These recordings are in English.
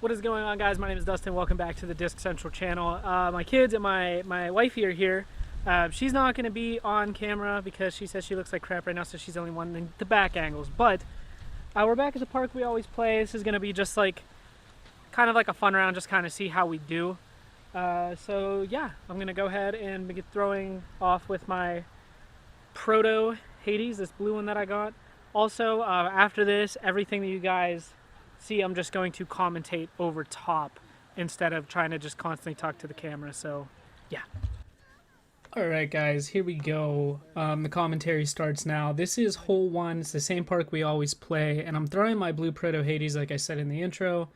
What is going on, guys? My name is Dustin. Welcome back to the Disc Central channel. My kids and my wifey are here. She's not going to be on camera because she says she looks like crap right now, so she's only wanting the back angles. But we're back at the park we always play. This is going to be just like kind of like a fun round, just kind of see how we do. So yeah, I'm going to go ahead and begin throwing off with my Proto Hades, this blue one that I got. Also, after this, everything that you guys see, I'm just going to commentate over top instead of trying to just constantly talk to the camera. So yeah. Alright guys, here we go. The commentary starts now. This is hole 1. It's the same park we always play, and I'm throwing my blue Proto Hades like I said in the intro.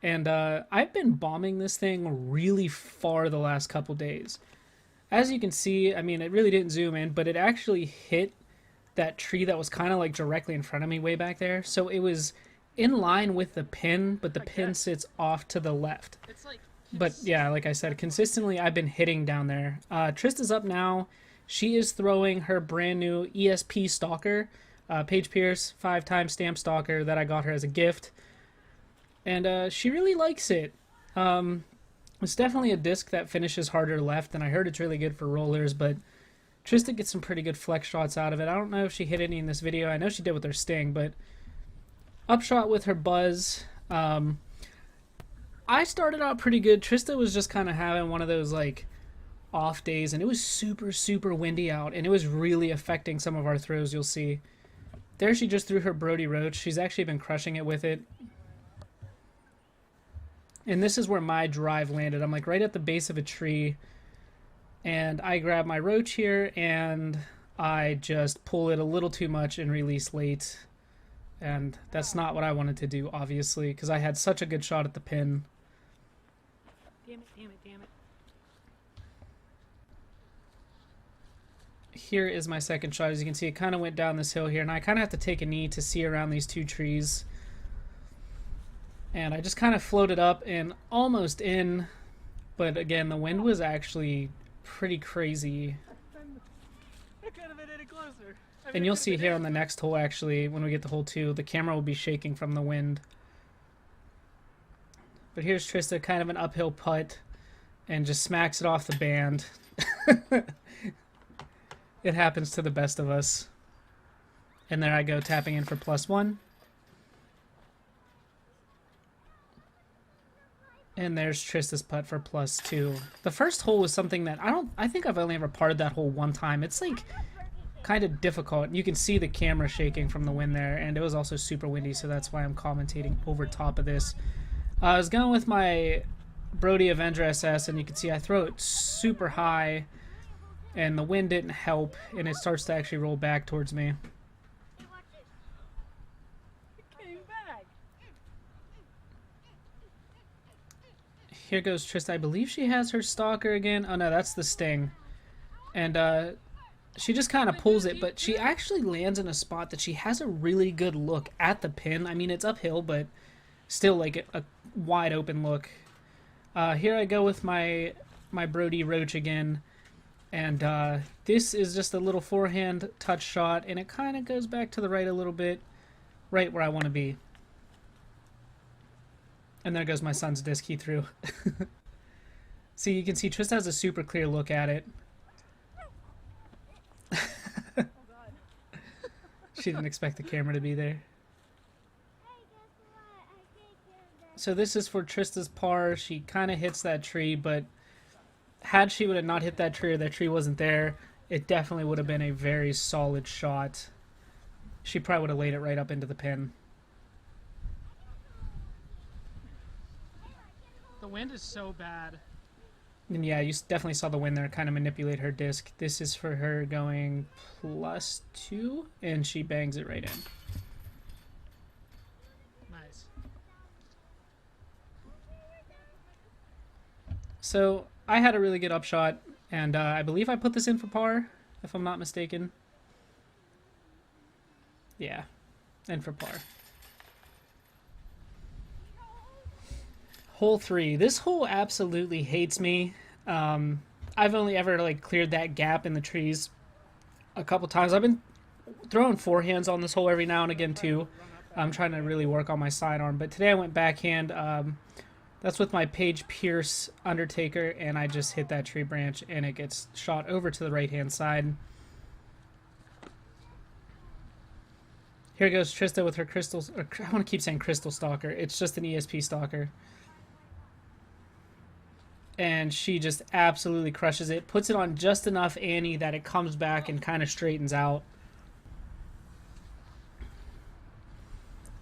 And I've been bombing this thing really far the last couple days. As you can see, I mean, it really didn't zoom in, but it actually hit that tree that was kind of like directly in front of me way back there. So it was in line with the pin, but the pin sits off to the left. But yeah, like I said, consistently I've been hitting down there. Trista's up now. She is throwing her brand new ESP Stalker, Paige Pierce 5-time stamp stalker that I got her as a gift. And she really likes it. It's definitely a disc that finishes harder left, and I heard it's really good for rollers, but Trista gets some pretty good flex shots out of it. I don't know if she hit any in this video. I know she did with her Sting, but upshot with her Buzz. I started out pretty good. Trista was just kind of having one of those like off days, and it was super windy out, and it was really affecting some of our throws. You'll see there she just threw her Brody Roach. She's actually been crushing it with it, and this is where my drive landed. I'm like right at the base of a tree, and I grab my Roach here and I just pull it a little too much and release late. And that's not what I wanted to do, obviously, because I had such a good shot at the pin. Damn it. Here is my second shot. As you can see, it kind of went down this hill here, and I kind of have to take a knee to see around these two trees. And I just kind of floated up and almost in, but again, the wind was actually pretty crazy. I could have been any closer. And you'll see here on the next hole, actually, when we get to hole 2, the camera will be shaking from the wind. But here's Trista, kind of an uphill putt, and just smacks it off the band. It happens to the best of us. And there I go, tapping in for +1. And there's Trista's putt for +2. The first hole was something that I think I've only ever parred that hole one time. It's like kind of difficult. You can see the camera shaking from the wind there, and it was also super windy, so that's why I'm commentating over top of this. I was going with my Brody Avenger SS, and you can see I throw it super high, and the wind didn't help, and it starts to actually roll back towards me. Here goes Trista. I believe she has her Stalker again. Oh no, that's the Sting. And she just kind of pulls it, but she actually lands in a spot that she has a really good look at the pin. I mean, it's uphill, but still like a wide open look. Here I go with my Brody Roach again. And this is just a little forehand touch shot, and it kind of goes back to the right a little bit, right where I want to be. And there goes my son's disc he threw. So you can see Trista has a super clear look at it. She didn't expect the camera to be there. So this is for Trista's par. She kind of hits that tree, but had she would have not hit that tree or that tree wasn't there, it definitely would have been a very solid shot. She probably would have laid it right up into the pin. The wind is so bad. And yeah, you definitely saw the wind there kind of manipulate her disc. This is for her going +2, and she bangs it right in. Nice. So I had a really good upshot, and I believe I put this in for par, if I'm not mistaken. Yeah, and for par. Hole 3. This hole absolutely hates me. I've only ever like cleared that gap in the trees a couple times. I've been throwing forehands on this hole every now and again too. I'm trying to really work on my sidearm. But today I went backhand. That's with my Paige Pierce Undertaker, and I just hit that tree branch, and it gets shot over to the right-hand side. Here goes Trista with her crystals. I want to keep saying Crystal Stalker. It's just an ESP Stalker. And she just absolutely crushes it. Puts it on just enough Annie that it comes back and kind of straightens out.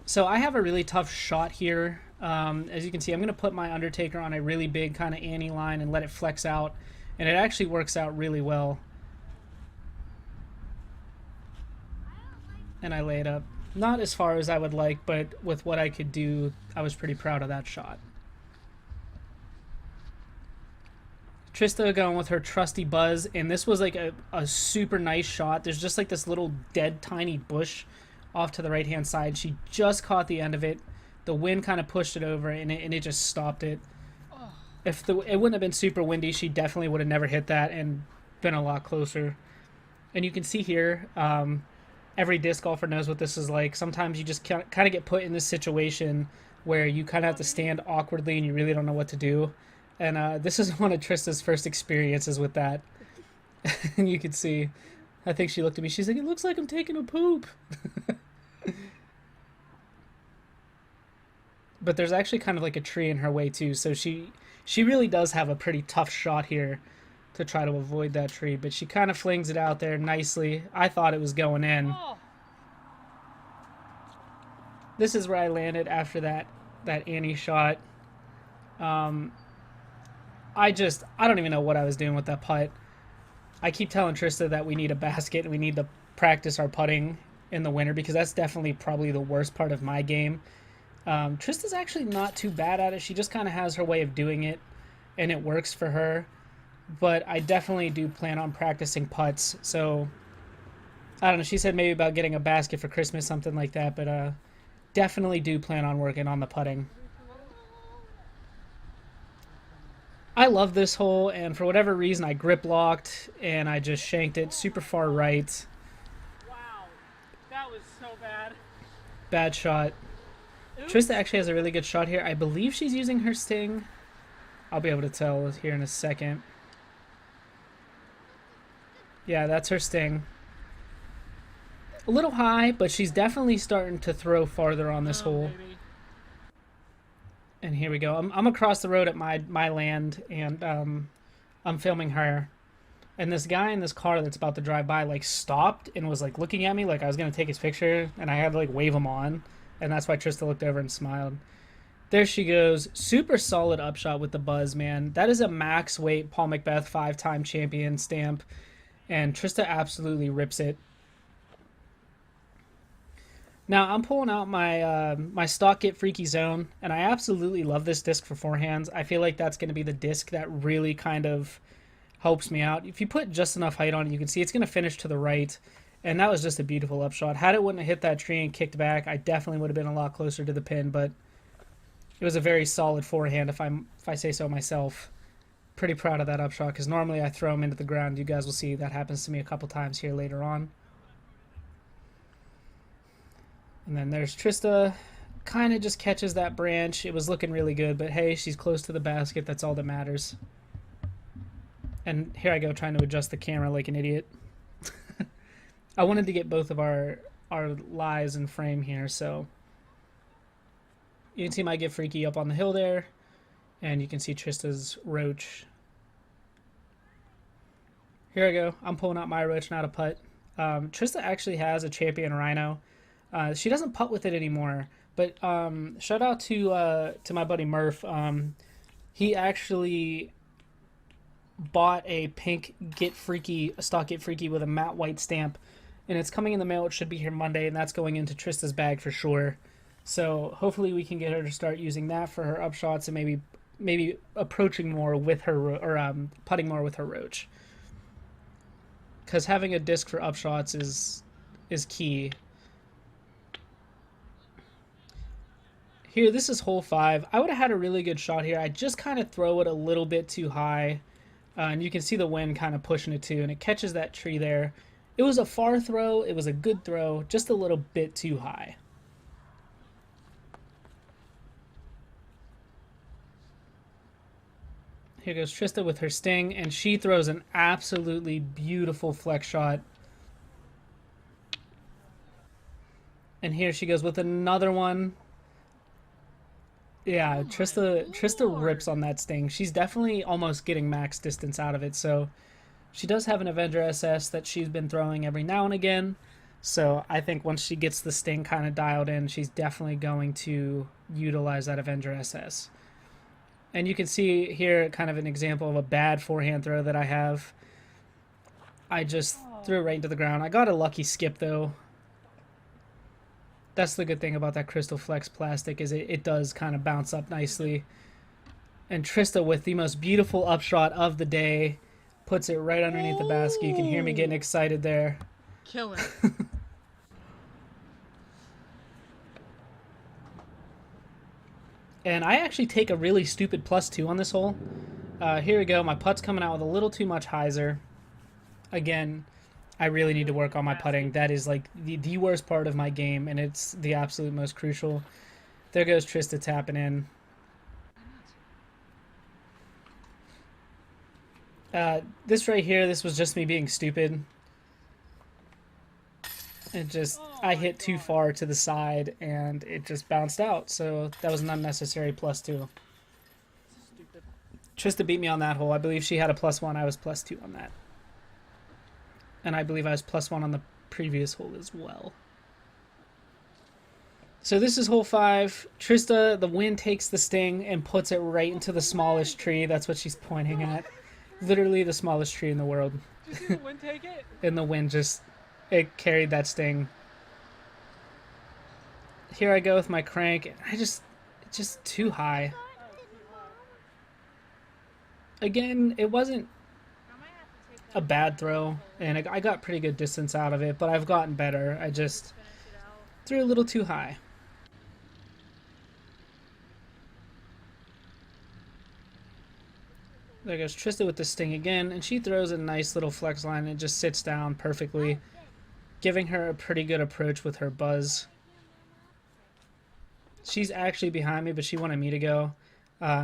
So I have a really tough shot here. As you can see, I'm going to put my Undertaker on a really big kind of Annie line and let it flex out. And it actually works out really well. And I lay it up. Not as far as I would like, but with what I could do, I was pretty proud of that shot. Trista going with her trusty buzz, and this was like a super nice shot. There's just like this little dead tiny bush off to the right hand side. She just caught the end of it. The wind kind of pushed it over, and it just stopped it. If it wouldn't have been super windy, she definitely would have never hit that and been a lot closer. And you can see here, every disc golfer knows what this is like. Sometimes you just kind of get put in this situation where you kind of have to stand awkwardly and you really don't know what to do. And this is one of Trista's first experiences with that. And you can see, I think she looked at me, she's like, it looks like I'm taking a poop. But there's actually kind of like a tree in her way too, so she really does have a pretty tough shot here to try to avoid that tree, but she kind of flings it out there nicely. I thought it was going in. This is where I landed after that Annie shot. I don't even know what I was doing with that putt. I keep telling Trista that we need a basket and we need to practice our putting in the winter, because that's definitely probably the worst part of my game. Trista's actually not too bad at it. She just kind of has her way of doing it, and it works for her. But I definitely do plan on practicing putts. So, I don't know. She said maybe about getting a basket for Christmas, something like that. But definitely do plan on working on the putting. I love this hole, and for whatever reason, I grip locked, and I just shanked it super far right. Wow, that was so bad. Bad shot. Oops. Trista actually has a really good shot here. I believe she's using her Sting. I'll be able to tell here in a second. Yeah, that's her Sting. A little high, but she's definitely starting to throw farther on this hole. Baby. And here we go. I'm across the road at my land, and I'm filming her. And this guy in this car that's about to drive by, like, stopped and was, like, looking at me like I was going to take his picture, and I had to, like, wave him on. And that's why Trista looked over and smiled. There she goes. Super solid upshot with the buzz, man. That is a max weight Paul McBeth 5-time champion stamp. And Trista absolutely rips it. Now, I'm pulling out my my stock Get Freaky Zone, and I absolutely love this disc for forehands. I feel like that's going to be the disc that really kind of helps me out. If you put just enough height on it, you can see it's going to finish to the right, and that was just a beautiful upshot. Had it wouldn't have hit that tree and kicked back, I definitely would have been a lot closer to the pin, but it was a very solid forehand, if I say so myself. Pretty proud of that upshot, because normally I throw them into the ground. You guys will see that happens to me a couple times here later on. And then there's Trista, kind of just catches that branch. It was looking really good, but hey, she's close to the basket. That's all that matters. And here I go trying to adjust the camera like an idiot. I wanted to get both of our lies in frame here, so you can see my Get Freaky up on the hill there, and you can see Trista's roach. Here I go. I'm pulling out my roach, not a putt. Trista actually has a Champion Rhino. She doesn't putt with it anymore, but shout out to my buddy Murph. He actually bought a pink stock Get Freaky with a matte white stamp, and it's coming in the mail. It should be here Monday, and that's going into Trista's bag for sure. So hopefully we can get her to start using that for her upshots, and maybe approaching more with her, or putting more with her roach. Because having a disc for upshots is key. Here, this is hole 5. I would have had a really good shot here. I just kind of throw it a little bit too high. And you can see the wind kind of pushing it too, and it catches that tree there. It was a far throw. It was a good throw, just a little bit too high. Here goes Trista with her sting, and she throws an absolutely beautiful flex shot. And here she goes with another one. Yeah, Trista rips on that sting. She's definitely almost getting max distance out of it. So she does have an Avenger SS that she's been throwing every now and again. So I think once she gets the sting kind of dialed in, she's definitely going to utilize that Avenger SS. And you can see here kind of an example of a bad forehand throw that I have. I just threw it right into the ground. I got a lucky skip though. That's the good thing about that Crystal Flex plastic is it does kind of bounce up nicely. And Trista with the most beautiful upshot of the day puts it right underneath the basket. You can hear me getting excited there. Killing. And I actually take a really stupid +2 on this hole. Here we go. My putt's coming out with a little too much hyzer. Again, I really need to work on my putting. That is like the worst part of my game, and it's the absolute most crucial. There goes Trista tapping in. This right here, this was just me being stupid. It just, I hit too far to the side, and it just bounced out. So that was an unnecessary +2. Stupid. Trista beat me on that hole. I believe she had a +1. I was +2 on that. And I believe I was +1 on the previous hole as well. So this is hole 5. Trista, the wind takes the sting and puts it right into the smallest tree. That's what she's pointing at. Literally the smallest tree in the world. Did you see the wind take it? And the wind just, it carried that sting. Here I go with my crank. It's just too high. Again, it wasn't a bad throw, and I got pretty good distance out of it, but I've gotten better. I just threw a little too high. There goes Trista with the sting again, and she throws a nice little flex line and just sits down perfectly, giving her a pretty good approach with her buzz. She's actually behind me, but she wanted me to go.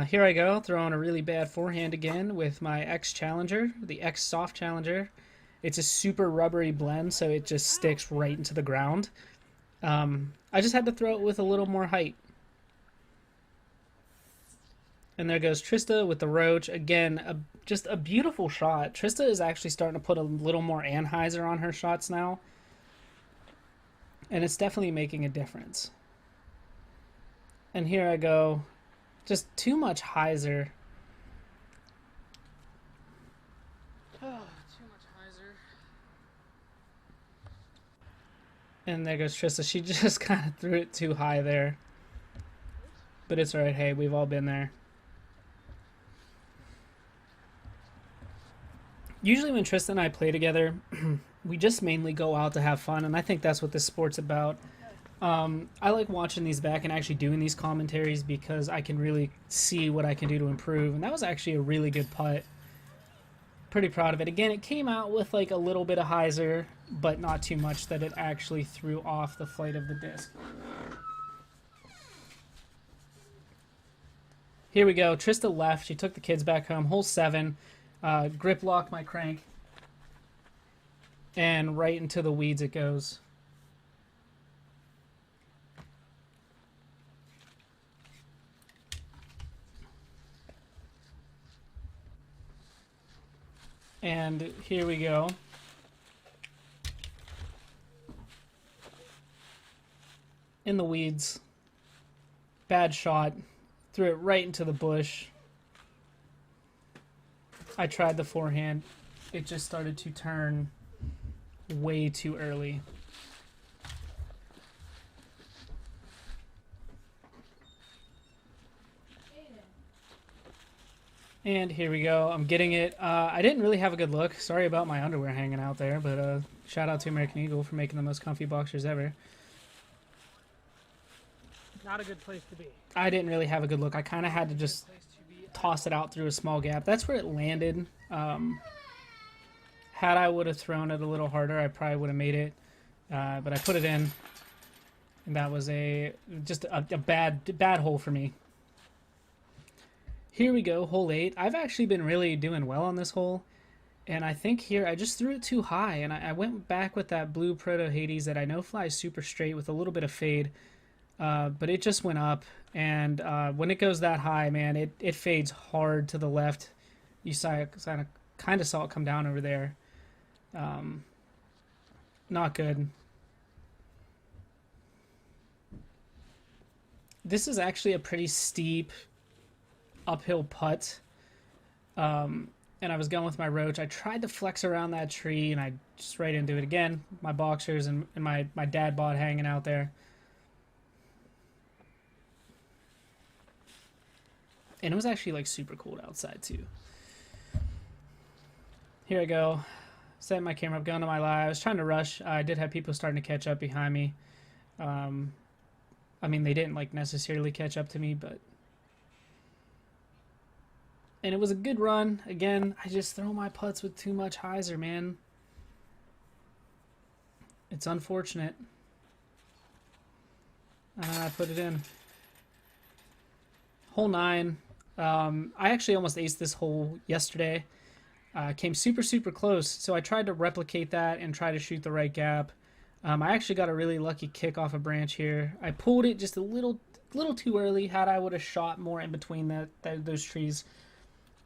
Here I go, throwing a really bad forehand again with my X Challenger, the X Soft Challenger. It's a super rubbery blend, so it just sticks right into the ground. I just had to throw it with a little more height. And there goes Trista with the roach. Again, just a beautiful shot. Trista is actually starting to put a little more anhyzer on her shots now. And it's definitely making a difference. And here I go. Just too much hyzer. Oh, too much hyzer. And there goes Trista. She just kind of threw it too high there. But it's alright. Hey, we've all been there. Usually when Trista and I play together, we just mainly go out to have fun, and I think that's what this sport's about. I like watching these back and actually doing these commentaries because I can really see what I can do to improve, and that was actually a really good putt. Pretty proud of it. Again, it came out with like a little bit of hyzer, but not too much that it actually threw off the flight of the disc. Here we go. Trista left. She took the kids back home. Hole 7. Grip lock my crank. And right into the weeds it goes. And here we go. In the weeds. Bad shot. Threw it right into the bush. I tried the forehand. It just started to turn way too early. And here we go. I'm getting it. I didn't really have a good look. Sorry about my underwear hanging out there, but shout out to American Eagle for making the most comfy boxers ever. Not a good place to be. I didn't really have a good look. I kind of had to just toss it out through a small gap. That's where it landed. Had I would have thrown it a little harder, I probably would have made it. But I put it in, and that was just a bad hole for me. Here we go, hole 8. I've actually been really doing well on this hole. And I think here I just threw it too high. And I went back with that blue Proto Hades that I know flies super straight with a little bit of fade. But it just went up. And when it goes that high, man, it fades hard to the left. You kind of saw it come down over there. Not good. This is actually a pretty steep uphill putt. And I was going with my roach. I tried to flex around that tree, and I just right into it again. My boxers and my dad bod hanging out there. And it was actually like super cold outside too. Here I go. Setting my camera up, going to my live. I was trying to rush. I did have people starting to catch up behind me. I mean, they didn't like necessarily catch up to me, but... And it was a good run. Again, I just throw my putts with too much hyzer, man. It's unfortunate. I put it in. Hole 9. I actually almost aced this hole yesterday. Came super, super close. So I tried to replicate that and try to shoot the right gap. I actually got a really lucky kick off a branch here. I pulled it just a little too early. Had I would have shot more in between those trees,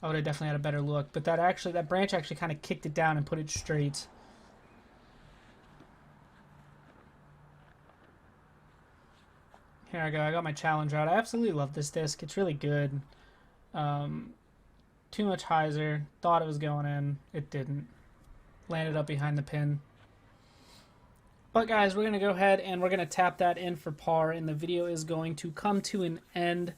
I would have definitely had a better look. But that branch actually kind of kicked it down and put it straight. Here I go. I got my challenge out. I absolutely love this disc. It's really good. Too much hyzer. Thought it was going in. It didn't. Landed up behind the pin. But guys, we're going to go ahead and we're going to tap that in for par, and the video is going to come to an end.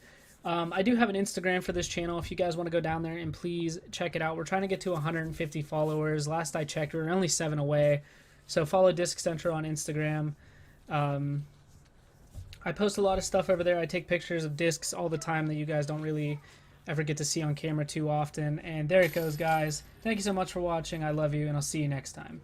I do have an Instagram for this channel if you guys want to go down there and please check it out. We're trying to get to 150 followers. Last I checked, we were only 7 away. So follow Disc Central on Instagram. I post a lot of stuff over there. I take pictures of discs all the time that you guys don't really ever get to see on camera too often. And there it goes, guys. Thank you so much for watching. I love you, and I'll see you next time.